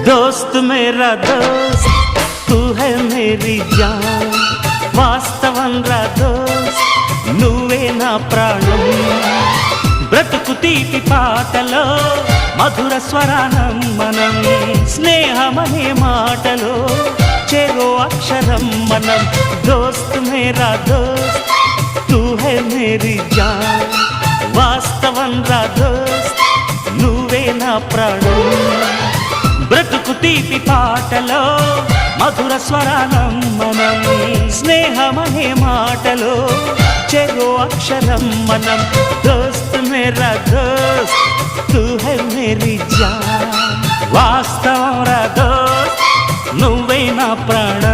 दोस्त मेरा दोस्त तू है मेरी जान వాస్తవం రా దోస్త్ నువ్వే నా ప్రాణం బ్రతుకు తీపి పాటలో మధుర స్వరానం మనం స్నేహమనే మాటలో చెరో అక్షరం మనం దోస్త్ మేరా దోస్త్ తూ హై మేరీ జాన్ వాస్తవం రా దోస్త్ నువ్వే నా ప్రాణం బ్రతుకు తీపి పాటలో మధుర స్వరానం మనం స్నేహమనే మాటలో చెరో అక్షరం మనం దోస్త్ మేరా దోస్త్ తూ హై మేరీ జాన్ వాస్తవం రా దోస్త్ నువ్వే నా ప్రాణం